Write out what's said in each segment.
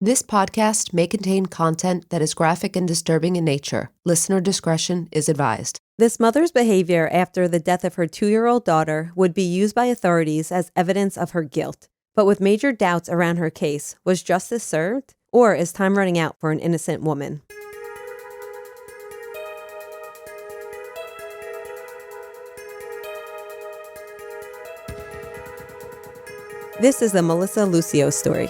This podcast may contain content that is graphic and disturbing in nature. Listener discretion is advised. This mother's behavior after the death of her 2-year-old daughter would be used by authorities as evidence of her guilt. But with major doubts around her case, was justice served? Or is time running out for an innocent woman? This is the Melissa Lucio story.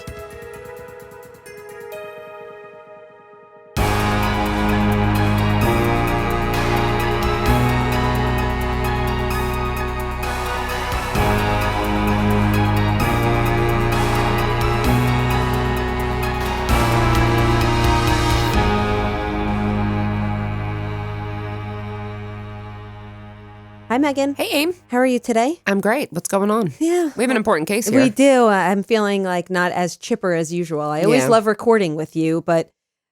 Hi, Meghan. Hey, Aim. How are you today? I'm great. What's going on? Yeah. We have an important case here. We do. I'm feeling like not as chipper as usual. I always love recording with you, but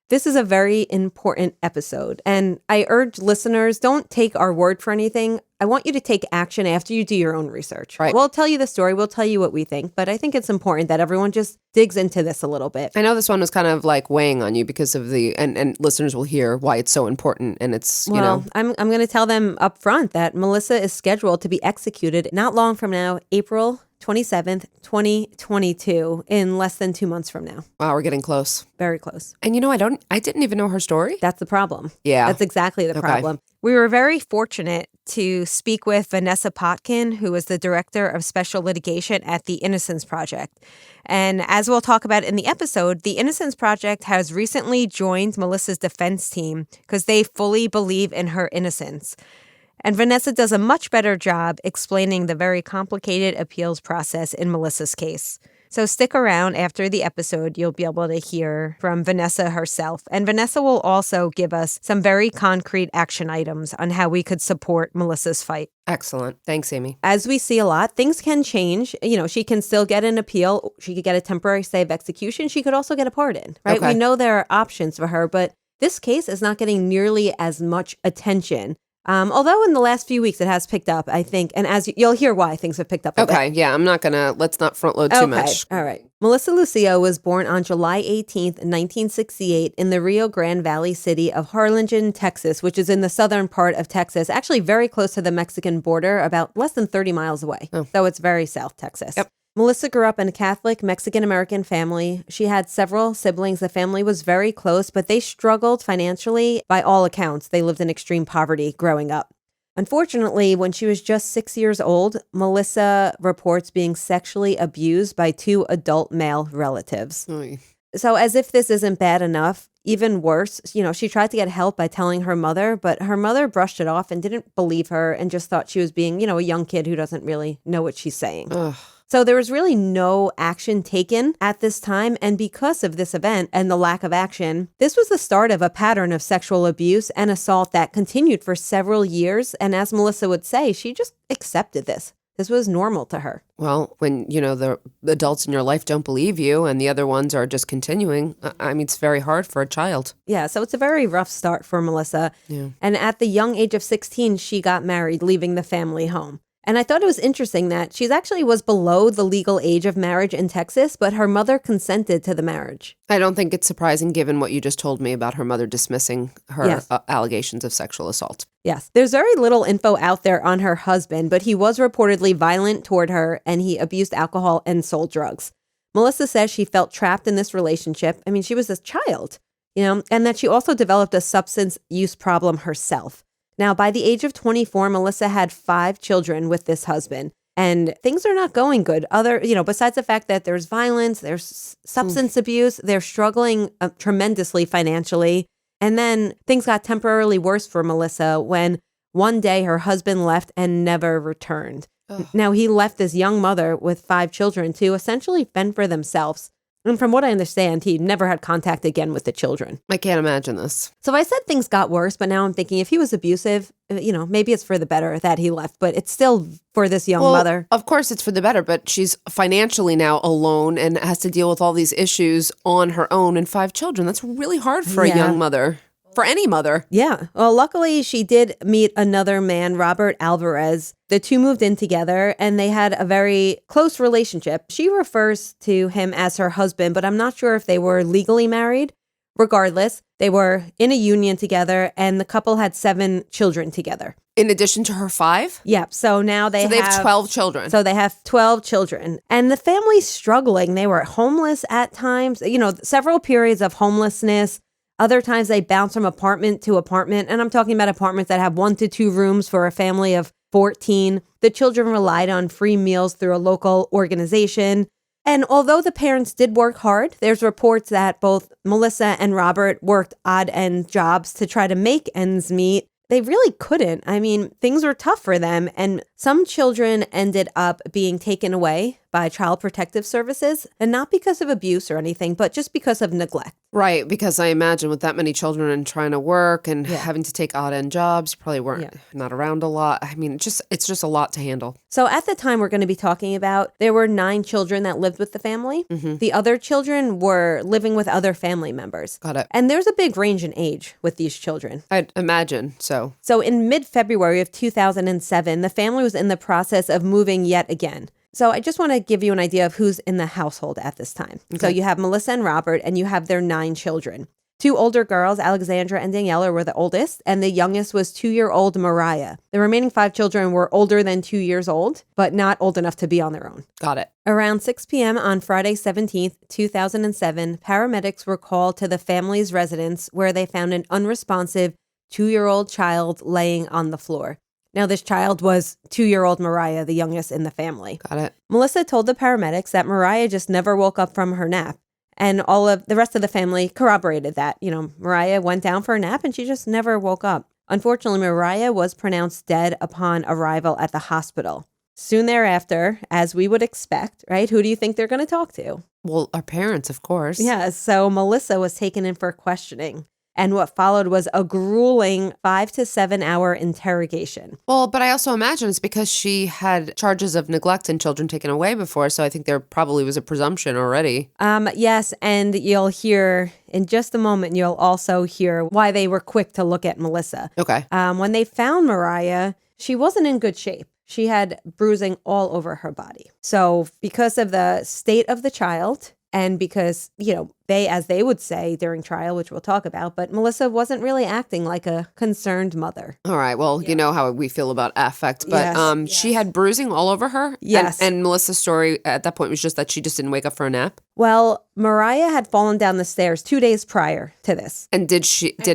this is a very important episode. And I urge listeners, don't take our word for anything. I want you to take action after you do your own research. Right. We'll tell you the story. We'll tell you what we think. But I think it's important that everyone just digs into this a little bit. I know this one was kind of like weighing on you because of the, and listeners will hear why it's so important. And it's, you know. I'm going to tell them up front that Melissa is scheduled to be executed not long from now, April 27th, 2022, in less than 2 months from now. Wow, we're getting close. Very close. And you know, I didn't even know her story. That's the problem. Yeah. That's exactly the problem. We were very fortunate to speak with Vanessa Potkin, who is the director of special litigation at the Innocence Project. And as we'll talk about in the episode, the Innocence Project has recently joined Melissa's defense team because they fully believe in her innocence. And Vanessa does a much better job explaining the very complicated appeals process in Melissa's case. So stick around after the episode. You'll be able to hear from Vanessa herself. And Vanessa will also give us some very concrete action items on how we could support Melissa's fight. Excellent. Thanks, Amy. As we see a lot, things can change. You know, she can still get an appeal. She could get a temporary stay of execution. She could also get a pardon, right? Okay. We know there are options for her, but this case is not getting nearly as much attention. Although in the last few weeks it has picked up, I think, and as you'll hear why things have picked up a bit. Okay, yeah, let's not front load too much. All right. Melissa Lucio was born on July 18th, 1968 in the Rio Grande Valley city of Harlingen, Texas, which is in the southern part of Texas, actually very close to the Mexican border, about less than 30 miles away. Oh. So it's very South Texas. Yep. Melissa grew up in a Catholic Mexican-American family. She had several siblings. The family was very close, but they struggled financially by all accounts. They lived in extreme poverty growing up. Unfortunately, when she was just 6 years old, Melissa reports being sexually abused by 2 adult male relatives. Oy. So as if this isn't bad enough, even worse, she tried to get help by telling her mother, but her mother brushed it off and didn't believe her and just thought she was being, a young kid who doesn't really know what she's saying. Ugh. So there was really no action taken at this time. And because of this event and the lack of action, this was the start of a pattern of sexual abuse and assault that continued for several years. And as Melissa would say, she just accepted this. This was normal to her. Well, when, the adults in your life don't believe you and the other ones are just continuing, I mean, it's very hard for a child. Yeah, so it's a very rough start for Melissa. Yeah. And at the young age of 16, she got married, leaving the family home. And I thought it was interesting that she actually was below the legal age of marriage in Texas, but her mother consented to the marriage. I don't think it's surprising given what you just told me about her mother dismissing her allegations of sexual assault. Yes. There's very little info out there on her husband, but he was reportedly violent toward her and he abused alcohol and sold drugs. Melissa says she felt trapped in this relationship. I mean, she was a child, and that she also developed a substance use problem herself. Now, by the age of 24, Melissa had 5 children with this husband, and things are not going good. Besides the fact that there's violence, there's substance abuse, they're struggling tremendously financially. And then things got temporarily worse for Melissa when one day her husband left and never returned. Ugh. Now, he left this young mother with 5 children to essentially fend for themselves. And from what I understand, he never had contact again with the children. I can't imagine this. So I said things got worse, but now I'm thinking if he was abusive, maybe it's for the better that he left, but it's still for this young mother. Of course it's for the better, but she's financially now alone and has to deal with all these issues on her own and 5 children. That's really hard for a young mother. for any mother. Yeah. Well, luckily, she did meet another man, Robert Alvarez. The two moved in together and they had a very close relationship. She refers to him as her husband, but I'm not sure if they were legally married. Regardless, they were in a union together and the couple had 7 children together. In addition to her 5? Yep. So now they have 12 children. So they have 12 children. And the family's struggling. They were homeless at times, several periods of homelessness. Other times they bounce from apartment to apartment. And I'm talking about apartments that have 1 to 2 rooms for a family of 14. The children relied on free meals through a local organization. And although the parents did work hard, there's reports that both Melissa and Robert worked odd-end jobs to try to make ends meet. They really couldn't. I mean, things were tough for them. And some children ended up being taken away by Child Protective Services, and not because of abuse or anything, but just because of neglect. Right, because I imagine with that many children and trying to work and having to take odd-end jobs, you probably weren't not around a lot. I mean, it's just a lot to handle. So at the time we're going to be talking about, there were 9 children that lived with the family. Mm-hmm. The other children were living with other family members. Got it. And there's a big range in age with these children. I'd imagine so. So in mid-February of 2007, the family was in the process of moving yet again. So I just want to give you an idea of who's in the household at this time. Okay. So you have Melissa and Robert, and you have their 9 children. 2 older girls, Alexandra and Daniela, were the oldest, and the youngest was 2-year-old Mariah. The remaining 5 children were older than 2 years old, but not old enough to be on their own. Got it. Around 6 p.m. on Friday, 17th, 2007, paramedics were called to the family's residence where they found an unresponsive 2-year-old child laying on the floor. Now, this child was 2-year-old Mariah, the youngest in the family. Got it. Melissa told the paramedics that Mariah just never woke up from her nap. And all of the rest of the family corroborated that. Mariah went down for a nap and she just never woke up. Unfortunately, Mariah was pronounced dead upon arrival at the hospital. Soon thereafter, as we would expect, right? Who do you think they're going to talk to? Well, our parents, of course. Yeah, so Melissa was taken in for questioning. And what followed was a grueling 5 to 7 hour interrogation. Well, but I also imagine it's because she had charges of neglect and children taken away before. So I think there probably was a presumption already. Yes. And you'll hear in just a moment, you'll also hear why they were quick to look at Melissa. Okay. When they found Mariah, she wasn't in good shape. She had bruising all over her body. So because of the state of the child, and because, as they would say during trial, which we'll talk about, but Melissa wasn't really acting like a concerned mother. All right. Well, you know how we feel about affect, but she had bruising all over her. Yes. And Melissa's story at that point was just that she just didn't wake up for a nap. Well, Mariah had fallen down the stairs 2 days prior to this. And did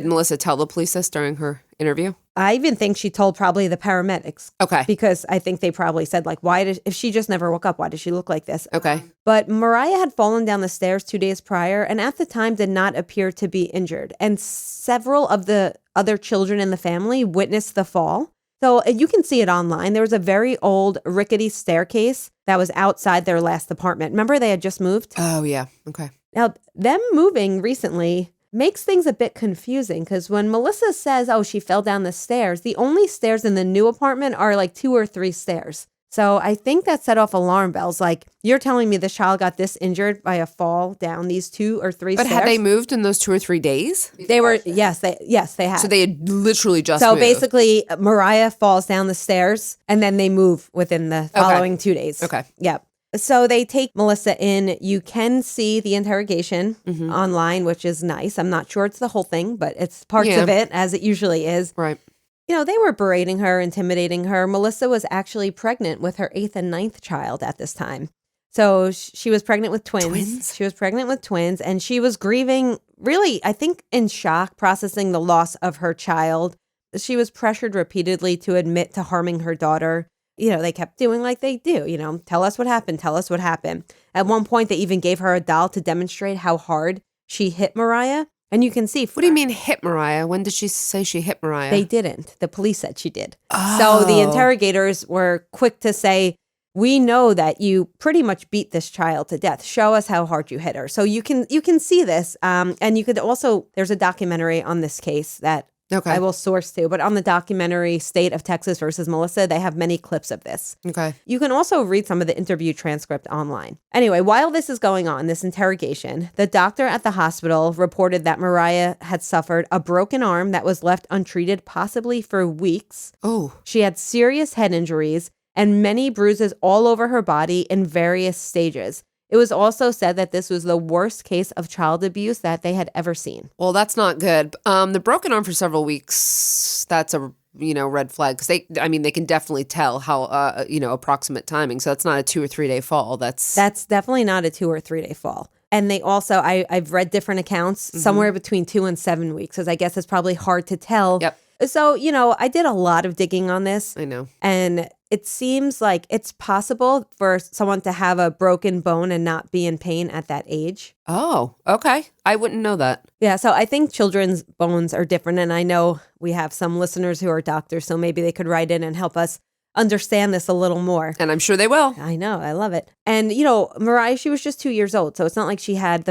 Melissa tell the police this during her interview? I even think she told probably the paramedics. Okay. Because I think they probably said, if she just never woke up, why does she look like this? Okay. But Mariah had fallen down the stairs 2 days prior and at the time did not appear to be injured. And several of the other children in the family witnessed the fall. So you can see it online. There was a very old rickety staircase that was outside their last apartment. Remember they had just moved? Oh, yeah. Okay. Now, them moving recently makes things a bit confusing because when Melissa says, she fell down the stairs, the only stairs in the new apartment are like 2 or 3 stairs. So I think that set off alarm bells. Like, you're telling me this child got this injured by a fall down these 2 or 3 stairs? But had they moved in those 2 or 3 days? They were, yes, they had. So they had literally just moved. So basically, Mariah falls down the stairs and then they move within the following 2 days. Okay. Yep. So they take Melissa in. You can see the interrogation online, which is nice. I'm not sure it's the whole thing, but it's parts of it, as it usually is. Right. They were berating her, intimidating her. Melissa was actually pregnant with her 8th and 9th child at this time. So she was pregnant with twins. She was pregnant with twins, and she was grieving, really, I think, in shock, processing the loss of her child. She was pressured repeatedly to admit to harming her daughter. They kept doing like they do, tell us what happened, tell us what happened. At one point, they even gave her a doll to demonstrate how hard she hit Mariah. And you can see. What do you mean hit Mariah? When did she say she hit Mariah? They didn't. The police said she did. Oh. So the interrogators were quick to say, we know that you pretty much beat this child to death. Show us how hard you hit her. So you can see this. And you could also, there's a documentary on this case that Okay. I will source to. But on the documentary State of Texas versus Melissa, they have many clips of this. Okay. You can also read some of the interview transcript online. Anyway, while this is going on, this interrogation, the doctor at the hospital reported that Mariah had suffered a broken arm that was left untreated possibly for weeks. Oh. She had serious head injuries and many bruises all over her body in various stages. It was also said that this was the worst case of child abuse that they had ever seen. Well, that's not good. The broken arm for several weeks, that's a red flag because they can definitely tell how approximate timing. So that's not a 2 or 3 day fall. That's definitely not a 2 or 3 day fall. And they also, I've read different accounts, somewhere between 2 and 7 weeks, because I guess it's probably hard to tell. Yep. So, I did a lot of digging on this. I know. And it seems like it's possible for someone to have a broken bone and not be in pain at that age. Oh, okay. I wouldn't know that. Yeah, so I think children's bones are different. And I know we have some listeners who are doctors, so maybe they could write in and help us understand this a little more. And I'm sure they will. I know. I love it. And, Mariah, she was just 2 years old. So it's not like she had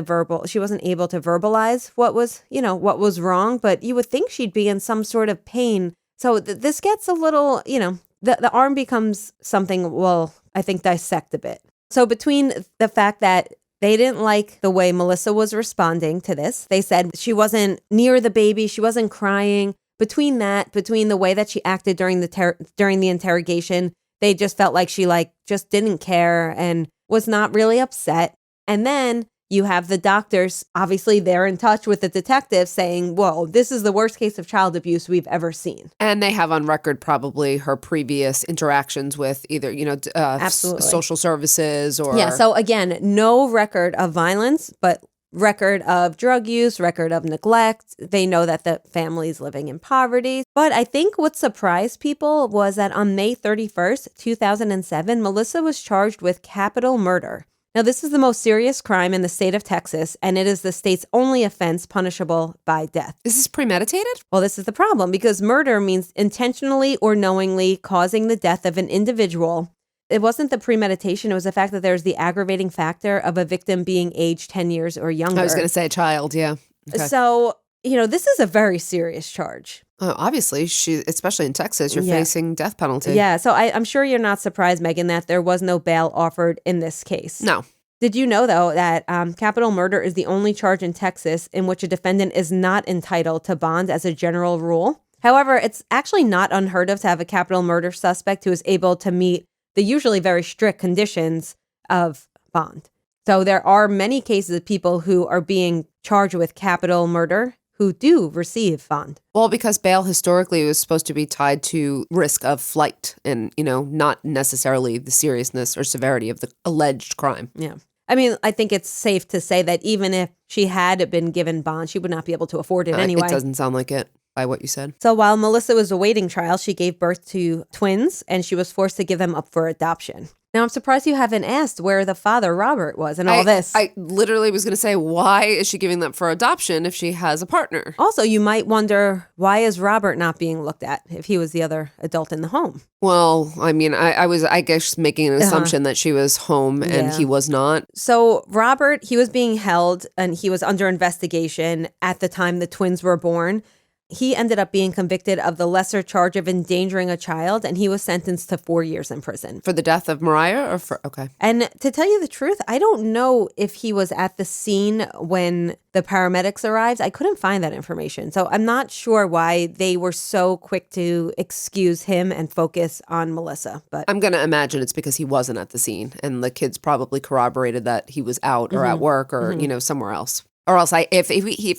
she wasn't able to verbalize what was wrong. But you would think she'd be in some sort of pain. So this gets a little, the arm becomes something I think dissect a bit. So between the fact that they didn't like the way Melissa was responding to this, they said she wasn't near the baby, she wasn't crying. Between the way that she acted during the interrogation, they just felt like she just didn't care and was not really upset. And then you have the doctors, obviously they're in touch with the detectives saying, whoa, this is the worst case of child abuse we've ever seen. And they have on record probably her previous interactions with either, social services or... Yeah, so again, no record of violence, but record of drug use, record of neglect. They know that the family's living in poverty. But I think what surprised people was that on May 31st, 2007, Melissa was charged with capital murder. Now, this is the most serious crime in the state of Texas, and it is the state's only offense punishable by death. Is this premeditated? Well, this is the problem, because murder means intentionally or knowingly causing the death of an individual. It wasn't the premeditation. It was the fact that there's the aggravating factor of a victim being aged 10 years or younger. I was going to say a child, yeah. Okay. So, this is a very serious charge. Obviously, especially in Texas, you're facing death penalty. Yeah, so I'm sure you're not surprised, Meghan, that there was no bail offered in this case. No. Did you know, though, that capital murder is the only charge in Texas in which a defendant is not entitled to bond as a general rule? However, it's actually not unheard of to have a capital murder suspect who is able to meet the usually very strict conditions of bond. So there are many cases of people who are being charged with capital murder who do receive bond. Well, because bail historically was supposed to be tied to risk of flight and, not necessarily the seriousness or severity of the alleged crime. Yeah. I mean, I think it's safe to say that even if she had been given bond, she would not be able to afford it anyway. It doesn't sound like it by what you said. So while Melissa was awaiting trial, she gave birth to twins, and she was forced to give them up for adoption. Now, I'm surprised you haven't asked where the father, Robert, was in all this. I literally was going to say, why is she giving them for adoption if she has a partner? Also, you might wonder, why is Robert not being looked at if he was the other adult in the home? Well, I mean, I was, I guess, making an assumption that she was home and he was not. So Robert, he was being held and he was under investigation at the time the twins were born. He ended up being convicted of the lesser charge of endangering a child, and he was sentenced to 4 years in prison. For the death of Mariah okay. And to tell you the truth, I don't know if he was at the scene when the paramedics arrived. I couldn't find that information. So I'm not sure why they were so quick to excuse him and focus on Melissa. But I'm going to imagine it's because he wasn't at the scene, and the kids probably corroborated that he was out or at work or, somewhere else. Or else, if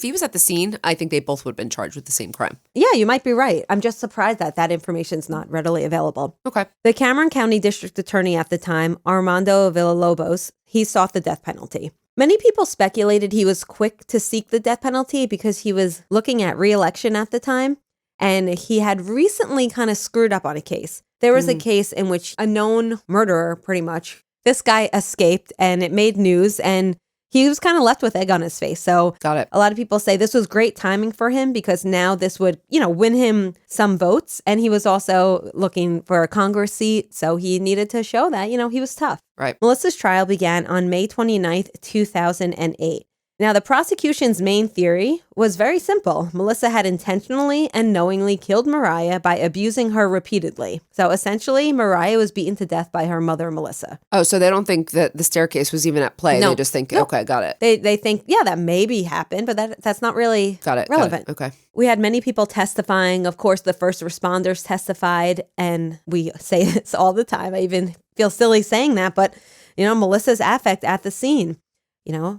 he was at the scene, I think they both would have been charged with the same crime. Yeah, you might be right. I'm just surprised that information's not readily available. Okay. The Cameron County District Attorney at the time, Armando Villalobos, he sought the death penalty. Many people speculated he was quick to seek the death penalty because he was looking at re-election at the time, and he had recently kind of screwed up on a case. There was a case in which a known murderer, pretty much, this guy escaped, and it made news, and he was kind of left with egg on his face. So got it. A lot of people say this was great timing for him because now this would, win him some votes. And he was also looking for a Congress seat. So he needed to show that, he was tough. Right. Melissa's trial began on May 29th, 2008. Now, the prosecution's main theory was very simple. Melissa had intentionally and knowingly killed Mariah by abusing her repeatedly. So essentially, Mariah was beaten to death by her mother, Melissa. Oh, so they don't think that the staircase was even at play. No. They just think, Nope. okay, got it. They think, yeah, that maybe happened, but that's not really relevant. Okay. We had many people testifying. Of course, the first responders testified, and we say this all the time. I even feel silly saying that, but, Melissa's affect at the scene.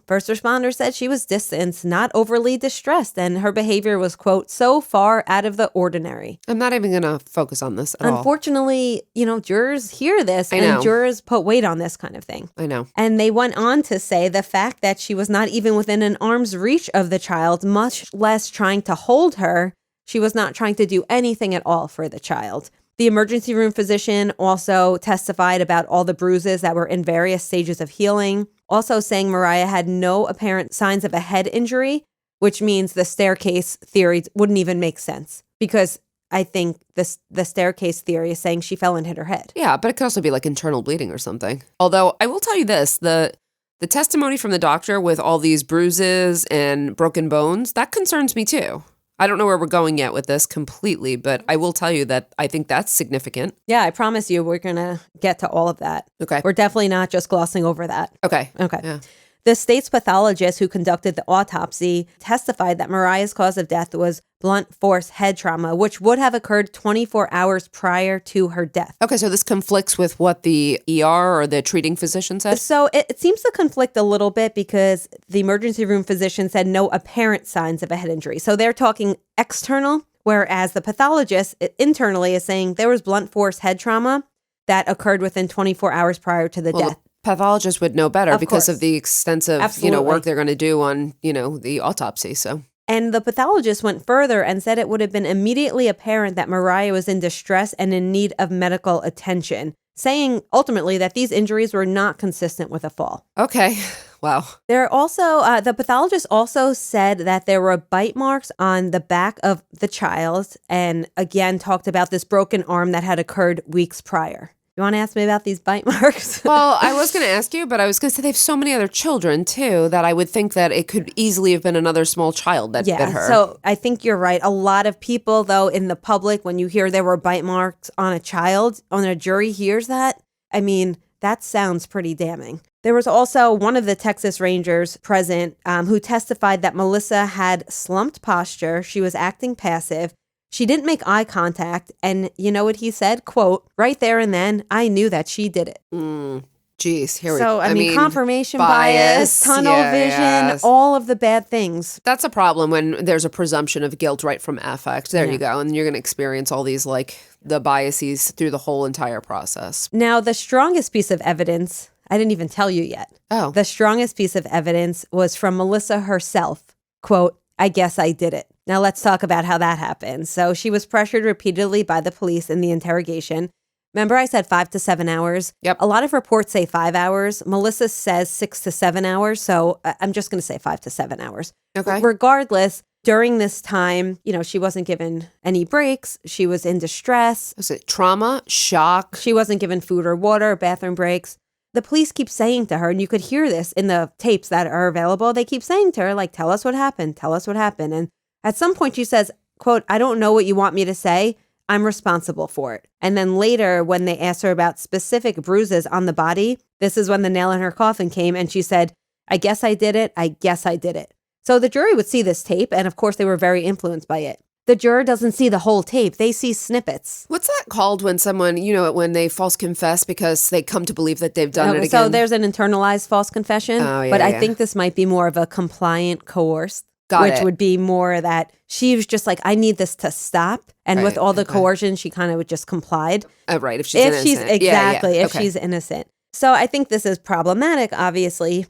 First responders said she was distanced, not overly distressed, and her behavior was, quote, so far out of the ordinary. I'm not even going to focus on this at all. Unfortunately, jurors hear this and jurors put weight on this kind of thing. I know. And they went on to say the fact that she was not even within an arm's reach of the child, much less trying to hold her. She was not trying to do anything at all for the child. The emergency room physician also testified about all the bruises that were in various stages of healing, also saying Mariah had no apparent signs of a head injury, which means the staircase theory wouldn't even make sense, because I think the staircase theory is saying she fell and hit her head. Yeah, but it could also be like internal bleeding or something. Although I will tell you this, the testimony from the doctor with all these bruises and broken bones, that concerns me too. I don't know where we're going yet with this completely, but I will tell you that I think that's significant. Yeah, I promise you we're going to get to all of that. Okay. We're definitely not just glossing over that. Okay. Yeah. The state's pathologist who conducted the autopsy testified that Mariah's cause of death was blunt force head trauma, which would have occurred 24 hours prior to her death. Okay, so this conflicts with what the ER or the treating physician said? So it seems to conflict a little bit because the emergency room physician said no apparent signs of a head injury. So they're talking external, whereas the pathologist internally is saying there was blunt force head trauma that occurred within 24 hours prior to the death. Pathologists would know better because course. of the extensive, work they're going to do on, the autopsy. So, and the pathologist went further and said it would have been immediately apparent that Mariah was in distress and in need of medical attention, saying ultimately that these injuries were not consistent with a fall. Okay. Wow. There are also, the pathologist also said that there were bite marks on the back of the child, and again talked about this broken arm that had occurred weeks prior. You want to ask me about these bite marks? Well, I was going to ask you, but I was going to say they have so many other children, too, that I would think that it could easily have been another small child that bit her. So I think you're right. A lot of people, though, in the public, when you hear there were bite marks on a child, when a jury hears that, I mean, that sounds pretty damning. There was also one of the Texas Rangers present who testified that Melissa had slumped posture. She was acting passive. She didn't make eye contact, and you know what he said? Quote, right there and then, I knew that she did it. Geez, here we go. go. I mean, confirmation bias, tunnel vision, all of the bad things. That's a problem when there's a presumption of guilt right from affect. There you go. And you're going to experience all these, the biases through the whole entire process. Now, the strongest piece of evidence, I didn't even tell you yet. Oh. The strongest piece of evidence was from Melissa herself. Quote, I guess I did it. Now let's talk about how that happened. So she was pressured repeatedly by the police in the interrogation. Remember I said 5 to 7 hours? Yep. A lot of reports say 5 hours. Melissa says 6 to 7 hours. So I'm just going to say 5 to 7 hours. Okay. Regardless, during this time, she wasn't given any breaks. She was in distress. Was it trauma, shock? She wasn't given food or water, bathroom breaks. The police keep saying to her, and you could hear this in the tapes that are available, they keep saying to her, tell us what happened, tell us what happened. And at some point she says, quote, I don't know what you want me to say. I'm responsible for it. And then later, when they asked her about specific bruises on the body, this is when the nail in her coffin came, and she said, I guess I did it. I guess I did it. So the jury would see this tape, and of course they were very influenced by it. The juror doesn't see the whole tape. They see snippets. What's that called when someone, when they false confess because they come to believe that they've done it again? So there's an internalized false confession. Oh, yeah, but I think this might be more of a compliant coerced, which would be more that she was just I need this to stop. And with all the coercion, she kind of just complied. Right, if she's innocent. Exactly, if she's innocent. So I think this is problematic, obviously.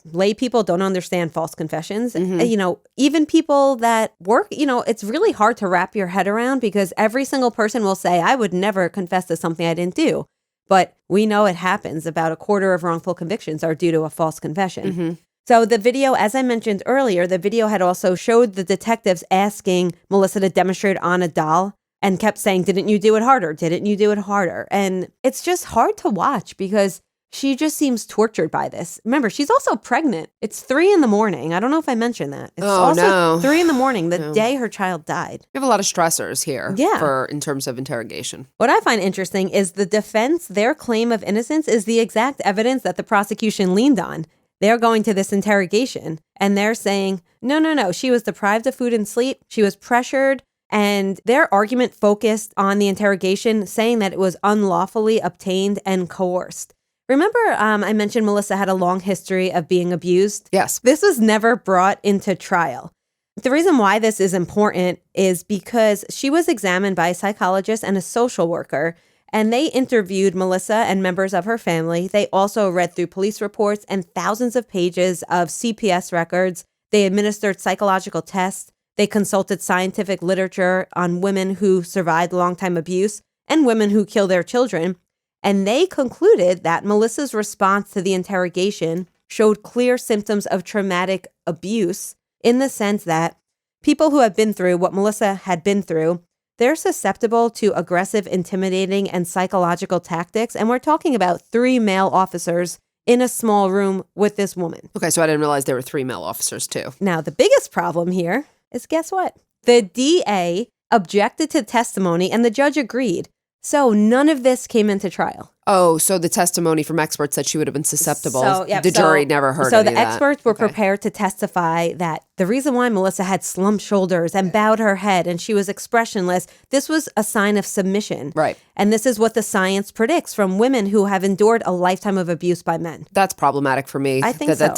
Lay people don't understand false confessions. Mm-hmm. Even people that work, it's really hard to wrap your head around because every single person will say, I would never confess to something I didn't do. But we know it happens. About a quarter of wrongful convictions are due to a false confession. Mm-hmm. So the video, as I mentioned earlier, the video had also showed the detectives asking Melissa to demonstrate on a doll and kept saying, didn't you do it harder? Didn't you do it harder? And it's just hard to watch because she just seems tortured by this. Remember, she's also pregnant. It's 3 a.m. I don't know if I mentioned that. It's also 3 a.m, the day her child died. We have a lot of stressors here in terms of interrogation. What I find interesting is the defense, their claim of innocence is the exact evidence that the prosecution leaned on. They're going to this interrogation and they're saying, no, she was deprived of food and sleep. She was pressured. And their argument focused on the interrogation, saying that it was unlawfully obtained and coerced. Remember, I mentioned Melissa had a long history of being abused? Yes. This was never brought into trial. The reason why this is important is because she was examined by a psychologist and a social worker, and they interviewed Melissa and members of her family. They also read through police reports and thousands of pages of CPS records. They administered psychological tests. They consulted scientific literature on women who survived long-time abuse and women who kill their children. And they concluded that Melissa's response to the interrogation showed clear symptoms of traumatic abuse in the sense that people who have been through what Melissa had been through, they're susceptible to aggressive, intimidating, and psychological tactics. And we're talking about 3 male officers in a small room with this woman. Okay, so I didn't realize there were 3 male officers too. Now, the biggest problem here is, guess what? The DA objected to testimony and the judge agreed. So none of this came into trial. Oh, so the testimony from experts said she would have been susceptible. The jury never heard So any the of that. experts were prepared to testify that the reason why Melissa had slumped shoulders and bowed her head and she was expressionless, this was a sign of submission. Right. And this is what the science predicts from women who have endured a lifetime of abuse by men. That's problematic for me. I think so.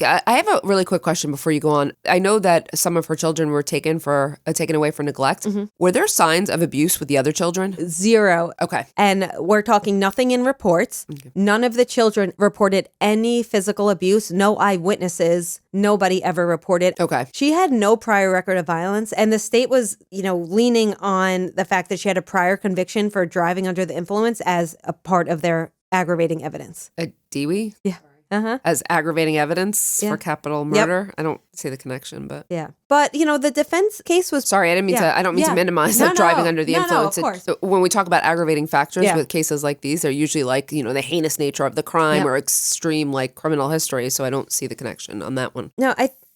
I have a really quick question before you go on. I know that some of her children were taken away for neglect. Mm-hmm. Were there signs of abuse with the other children? 0. Okay. And we're talking nothing in reports. Okay. None of the children reported any physical abuse. No eyewitnesses. Nobody ever reported. Okay. She had no prior record of violence. And the state was, leaning on the fact that she had a prior conviction for driving under the influence as a part of their aggravating evidence. A DWI? Yeah. Uh-huh. As aggravating evidence for capital murder. Yep. I don't see the connection, but yeah. But the defense case was sorry. I didn't mean to. I don't mean to minimize driving under the influence. No, of course. When we talk about aggravating factors with cases like these, they're usually like the heinous nature of the crime or extreme criminal history. So I don't see the connection on that one. No,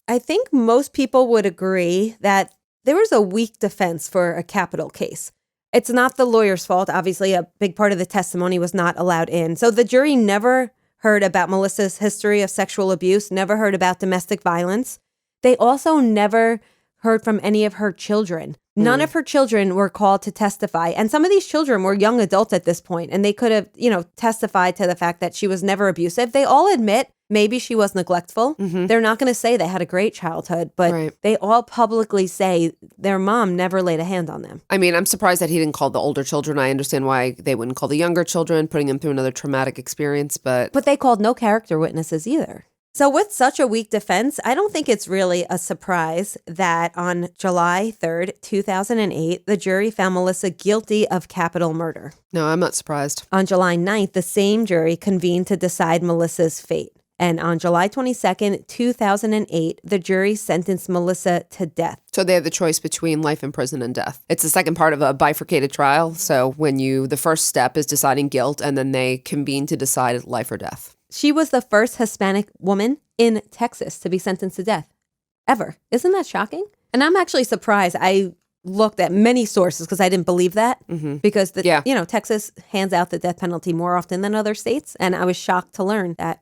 I think most people would agree that there was a weak defense for a capital case. It's not the lawyer's fault. Obviously, a big part of the testimony was not allowed in. So the jury never heard about Melissa's history of sexual abuse, never heard about domestic violence. They also never heard from any of her children. None of her children were called to testify. And some of these children were young adults at this point, and they could have, testified to the fact that she was never abusive. They all admit maybe she was neglectful. Mm-hmm. They're not going to say they had a great childhood, but they all publicly say their mom never laid a hand on them. I mean, I'm surprised that he didn't call the older children. I understand why they wouldn't call the younger children, putting them through another traumatic experience, but they called no character witnesses either. So with such a weak defense, I don't think it's really a surprise that on July 3rd, 2008, the jury found Melissa guilty of capital murder. No, I'm not surprised. On July 9th, the same jury convened to decide Melissa's fate. And on July 22nd, 2008, the jury sentenced Melissa to death. So they have the choice between life in prison and death. It's the second part of a bifurcated trial. So the first step is deciding guilt, and then they convene to decide life or death. She was the first Hispanic woman in Texas to be sentenced to death ever. Isn't that shocking? And I'm actually surprised. I looked at many sources because I didn't believe that because Texas hands out the death penalty more often than other states. And I was shocked to learn that.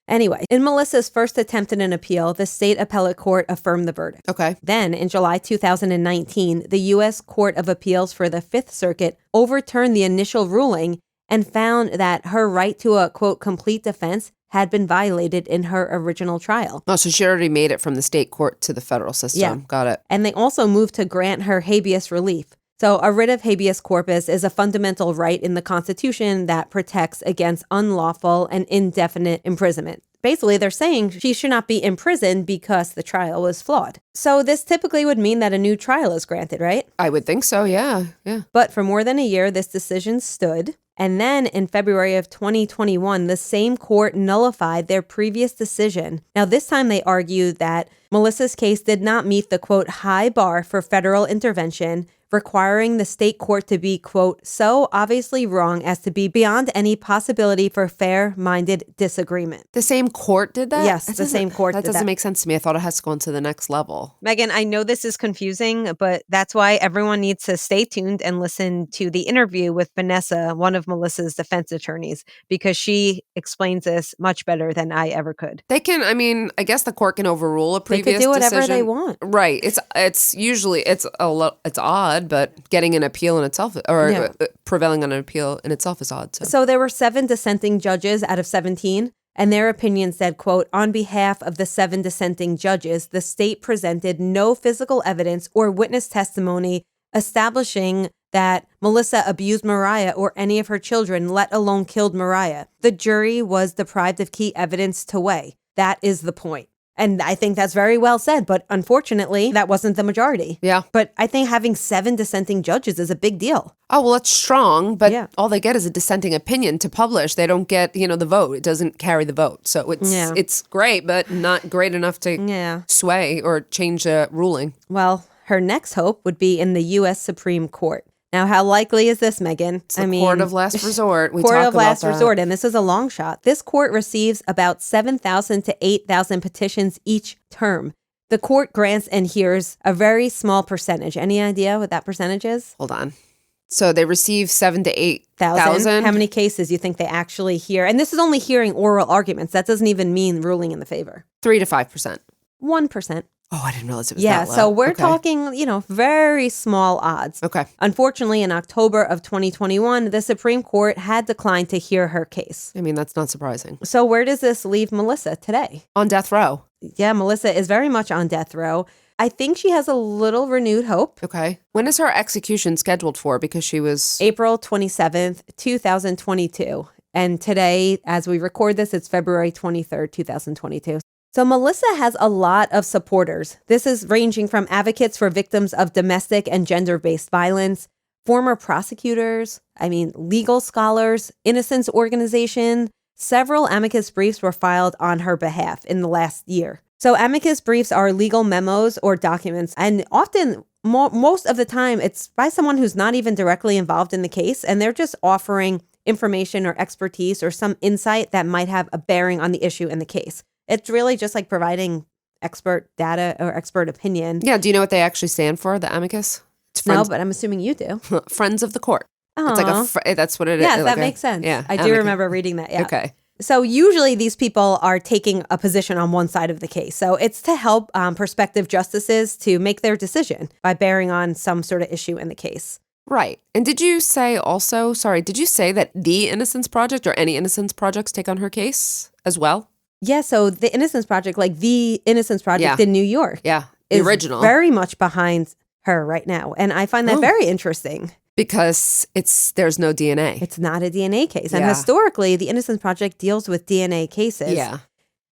Anyway, in Melissa's first attempt at an appeal, the state appellate court affirmed the verdict. Okay. Then, in July 2019, the U.S. Court of Appeals for the Fifth Circuit overturned the initial ruling and found that her right to a, quote, complete defense had been violated in her original trial. Oh, so she already made it from the state court to the federal system. Yeah. Got it. And they also moved to grant her habeas relief. So a writ of habeas corpus is a fundamental right in the Constitution that protects against unlawful and indefinite imprisonment. Basically, they're saying she should not be imprisoned because the trial was flawed. So this typically would mean that a new trial is granted, right? I would think so, yeah. But for more than a year, this decision stood. And then in February of 2021, the same court nullified their previous decision. Now, this time they argued that Melissa's case did not meet the, quote, high bar for federal intervention, requiring the state court to be, quote, so obviously wrong as to be beyond any possibility for fair-minded disagreement. The same court did that? Yes, the same court That did doesn't that. make sense to me. I thought it has to go on to the next level. Meghan, I know this is confusing, but that's why everyone needs to stay tuned and listen to the interview with Vanessa, one of Melissa's defense attorneys, because she explains this much better than I ever could. They can, I mean, I guess the court can overrule a previous They could do whatever decision. they want. Right. It's usually, it's odd, but getting an appeal in itself, or prevailing on an appeal in itself is odd. So there were 7 dissenting judges out of 17. And their opinion said, quote, on behalf of the 7 dissenting judges, the state presented no physical evidence or witness testimony establishing that Melissa abused Mariah or any of her children, let alone killed Mariah. The jury was deprived of key evidence to weigh. That is the point. And I think that's very well said, but unfortunately, that wasn't the majority. Yeah. But I think having 7 dissenting judges is a big deal. Oh, well, it's strong, but all they get is a dissenting opinion to publish. They don't get, the vote. It doesn't carry the vote. So it's great, but not great enough to sway or change a ruling. Well, her next hope would be in the U.S. Supreme Court. Now, how likely is this, Meghan? It's the court of last resort. Court of last resort, and this is a long shot. This court receives about 7,000 to 8,000 petitions each term. The court grants and hears a very small percentage. Any idea what that percentage is? Hold on. So they receive 7,000 to 8,000. How many cases you think they actually hear? And this is only hearing oral arguments. That doesn't even mean ruling in the favor. 3 to 5%. 1%. Oh, I didn't realize it was that low. So we're talking, very small odds. Okay. Unfortunately, in October of 2021, the Supreme Court had declined to hear her case. I mean, that's not surprising. So where does this leave Melissa today? On death row. Yeah, Melissa is very much on death row. I think she has a little renewed hope. Okay. When is her execution scheduled for? Because she was... April 27th, 2022. And today, as we record this, it's February 23rd, 2022. So Melissa has a lot of supporters. This is ranging from advocates for victims of domestic and gender-based violence, former prosecutors, legal scholars, Innocence Organization. Several amicus briefs were filed on her behalf in the last year. So amicus briefs are legal memos or documents, and often, most of the time, it's by someone who's not even directly involved in the case, and they're just offering information or expertise or some insight that might have a bearing on the issue in the case. It's really just like providing expert data or expert opinion. Yeah. Do you know what they actually stand for, the amicus? No, but I'm assuming you do. Friends of the court. It's like that's what it is. Yes, that makes sense. Yeah, I do remember reading that. Yeah. Okay. So usually these people are taking a position on one side of the case. So it's to help prospective justices to make their decision by bearing on some sort of issue in the case. Right. And did you say that the Innocence Project or any Innocence Projects take on her case as well? Yeah, so the Innocence Project, like the Innocence Project in New York. Yeah, the original. Very much behind her right now. And I find that very interesting. Because there's no DNA. It's not a DNA case. And historically, the Innocence Project deals with DNA cases. Yeah.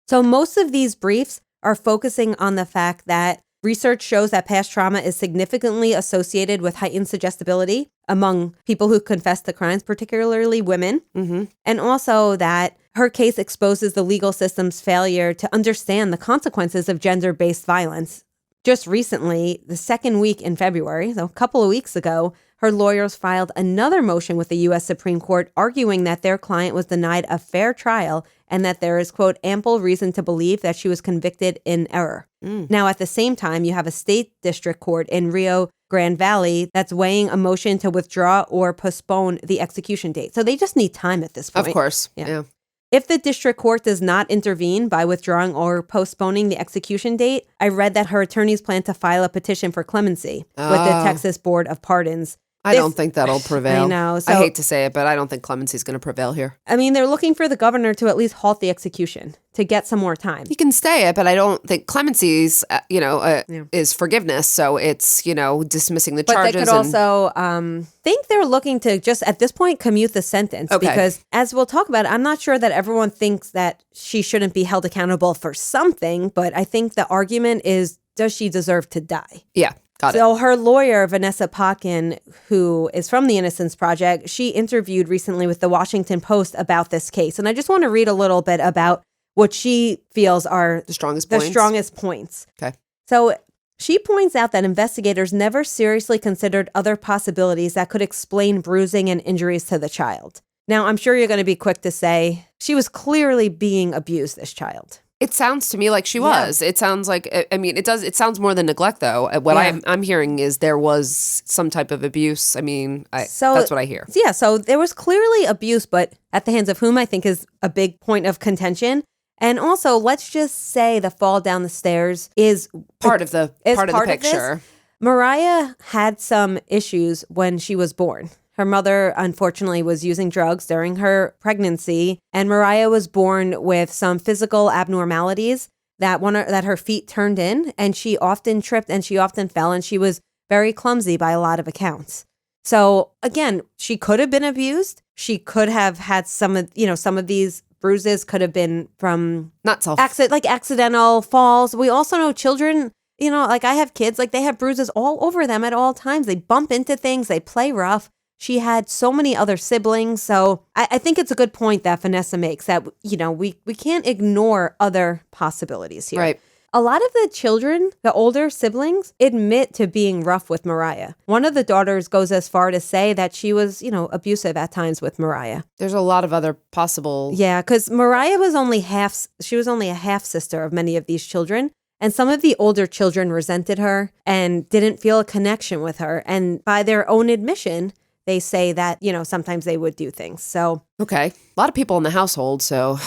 So most of these briefs are focusing on the fact that research shows that past trauma is significantly associated with heightened suggestibility among people who confess to crimes, particularly women. Mm-hmm. And also that her case exposes the legal system's failure to understand the consequences of gender-based violence. Just recently, the second week in February, so a couple of weeks ago, her lawyers filed another motion with the U.S. Supreme Court arguing that their client was denied a fair trial and that there is, quote, ample reason to believe that she was convicted in error. Now, at the same time, you have a state district court in Rio Grande Valley that's weighing a motion to withdraw or postpone the execution date. So they just need time at this point. Of course. Yeah. If the district court does not intervene by withdrawing or postponing the execution date, I read that her attorneys plan to file a petition for clemency with the Texas Board of Pardons. I don't think that'll prevail. I know. I hate to say it, but I don't think clemency is going to prevail here. They're looking for the governor to at least halt the execution to get some more time. You can stay it, but I don't think clemency's, is forgiveness. So it's, dismissing the charges. But they could also think they're looking to just, at this point, commute the sentence. Okay. Because as we'll talk about, I'm not sure that everyone thinks that she shouldn't be held accountable for something. But I think the argument is, does she deserve to die? Yeah. Got it. So her lawyer, Vanessa Potkin, who is from the Innocence Project, she interviewed recently with the Washington Post about this case. And I just want to read a little bit about what she feels are The strongest the points? strongest points. Okay. So she points out that investigators never seriously considered other possibilities that could explain bruising and injuries to the child. Now, I'm sure you're going to be quick to say she was clearly being abused, this child. It sounds to me like she was. It sounds like, it sounds more than neglect, though. What I'm hearing is there was some type of abuse. That's what I hear. Yeah, so there was clearly abuse, but at the hands of whom I think is a big point of contention. And also, let's just say the fall down the stairs is part of the picture. Mariah had some issues when she was born. Her mother, unfortunately, was using drugs during her pregnancy, and Mariah was born with some physical abnormalities that her feet turned in, and she often tripped and she often fell, and she was very clumsy by a lot of accounts. So again, she could have been abused. She could have had some of these bruises could have been from accidental falls. We also know children, like I have kids, like they have bruises all over them at all times. They bump into things, they play rough. She had so many other siblings. So I think it's a good point that Vanessa makes that, we can't ignore other possibilities here. Right. A lot of the children, the older siblings, admit to being rough with Mariah. One of the daughters goes as far to say that she was, abusive at times with Mariah. There's a lot of other possible... Yeah, because Mariah was only a half sister of many of these children. And some of the older children resented her and didn't feel a connection with her. And by their own admission, they say that, sometimes they would do things. So, okay. A lot of people in the household. So,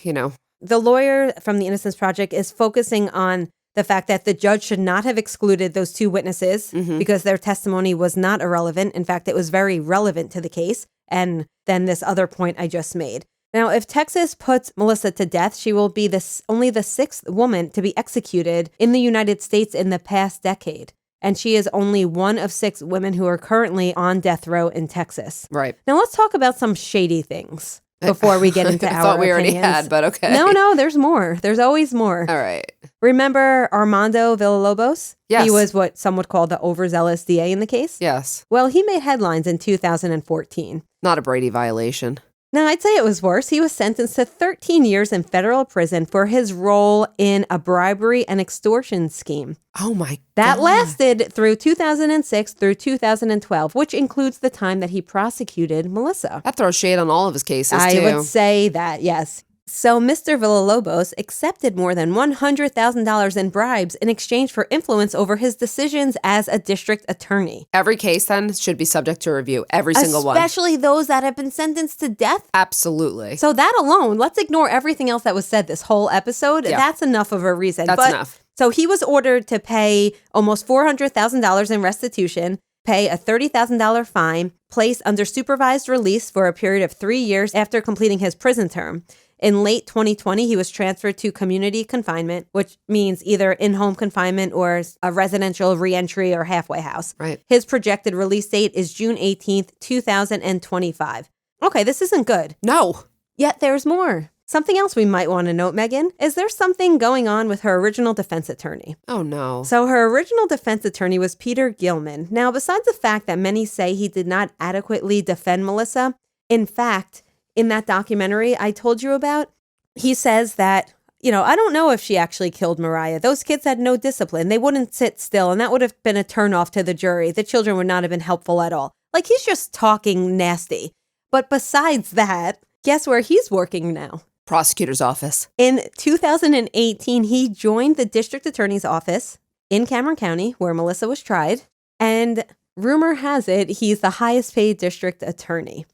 The lawyer from the Innocence Project is focusing on the fact that the judge should not have excluded those two witnesses because their testimony was not irrelevant. In fact, it was very relevant to the case. And then this other point I just made. Now, if Texas puts Melissa to death, she will be only the sixth woman to be executed in the United States in the past decade. And she is only one of 6 women who are currently on death row in Texas. Right. Now, let's talk about some shady things before we get into I our thought we opinions. already had, but okay. No, there's more. There's always more. All right. Remember Armando Villalobos? Yes. He was what some would call the overzealous DA in the case? Yes. Well, he made headlines in 2014. Not a Brady violation. Now, I'd say it was worse. He was sentenced to 13 years in federal prison for his role in a bribery and extortion scheme. Oh, my God. That lasted through 2006 through 2012, which includes the time that he prosecuted Melissa. That throws shade on all of his cases, too. I would say that, yes. So Mr. Villalobos accepted more than $100,000 in bribes in exchange for influence over his decisions as a district attorney. Every case, then, should be subject to review. Every single one. Especially those that have been sentenced to death. Absolutely. So that alone, let's ignore everything else that was said this whole episode. Yeah. That's enough of a reason. That's enough. So he was ordered to pay almost $400,000 in restitution, pay a $30,000 fine, placed under supervised release for a period of 3 years after completing his prison term. In late 2020, he was transferred to community confinement, which means either in-home confinement or a residential reentry or halfway house. Right. His projected release date is June 18th, 2025. Okay, this isn't good. No. Yet there's more. Something else we might want to note, Meghan, is there something going on with her original defense attorney? Oh, no. So her original defense attorney was Peter Gilman. Now, besides the fact that many say he did not adequately defend Melissa, in fact, in that documentary I told you about, he says that, I don't know if she actually killed Mariah. Those kids had no discipline. They wouldn't sit still, and that would have been a turnoff to the jury. The children would not have been helpful at all. Like, he's just talking nasty. But besides that, guess where he's working now? Prosecutor's office. In 2018, he joined the district attorney's office in Cameron County, where Melissa was tried. And rumor has it, he's the highest paid district attorney.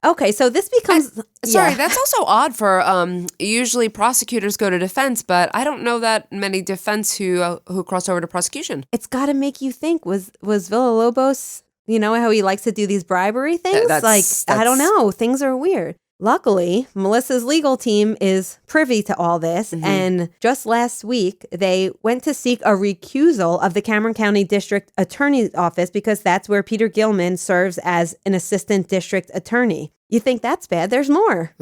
Okay, so this becomes... That's also odd for usually prosecutors go to defense, but I don't know that many defense who cross over to prosecution. It's got to make you think, was Villalobos, how he likes to do these bribery things? I don't know. Things are weird. Luckily, Melissa's legal team is privy to all this, and just last week, they went to seek a recusal of the Cameron County District Attorney's Office because that's where Peter Gilman serves as an assistant district attorney. You think that's bad? There's more.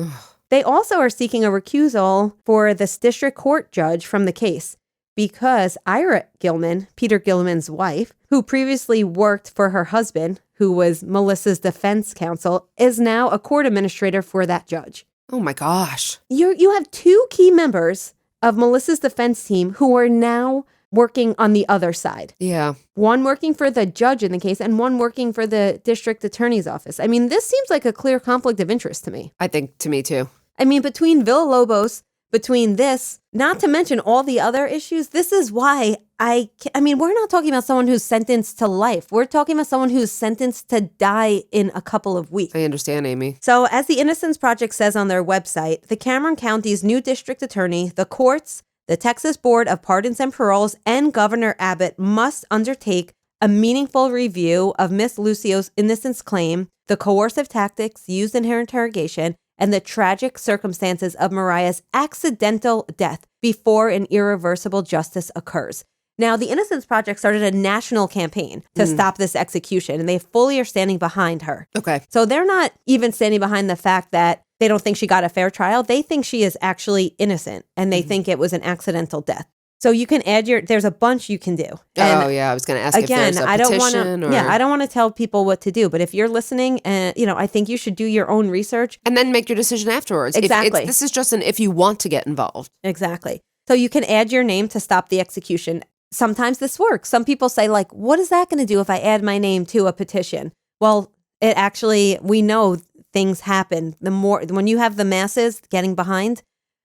They also are seeking a recusal for this district court judge from the case because Ira Gilman, Peter Gilman's wife, who previously worked for her husband, who was Melissa's defense counsel, is now a court administrator for that judge. Oh my gosh. You have two key members of Melissa's defense team who are now working on the other side. Yeah. One working for the judge in the case and one working for the district attorney's office. I mean, this seems like a clear conflict of interest to me. I think to me too. I mean, between Villalobos, between this, not to mention all the other issues, this is why I mean, we're not talking about someone who's sentenced to life. We're talking about someone who's sentenced to die in a couple of weeks. I understand, Amy. So as the Innocence Project says on their website, the Cameron County's new district attorney, the courts, the Texas Board of Pardons and Paroles, and Governor Abbott must undertake a meaningful review of Miss Lucio's innocence claim, the coercive tactics used in her interrogation, and the tragic circumstances of Mariah's accidental death before an irreversible justice occurs. Now, the Innocence Project started a national campaign to stop this execution, and they fully are standing behind her. Okay. So they're not even standing behind the fact that they don't think she got a fair trial. They think she is actually innocent, and they think it was an accidental death. So you can add there's a bunch you can do. And I was going to ask again, if there's a I don't petition want to, I don't want to tell people what to do, but if you're listening, I think you should do your own research. And then make your decision afterwards. Exactly. This is just if you want to get involved. Exactly. So you can add your name to stop the execution. Sometimes this works. Some people say, like, what is that going to do if I add my name to a petition? Well, it actually, we know things happen. When you have the masses getting behind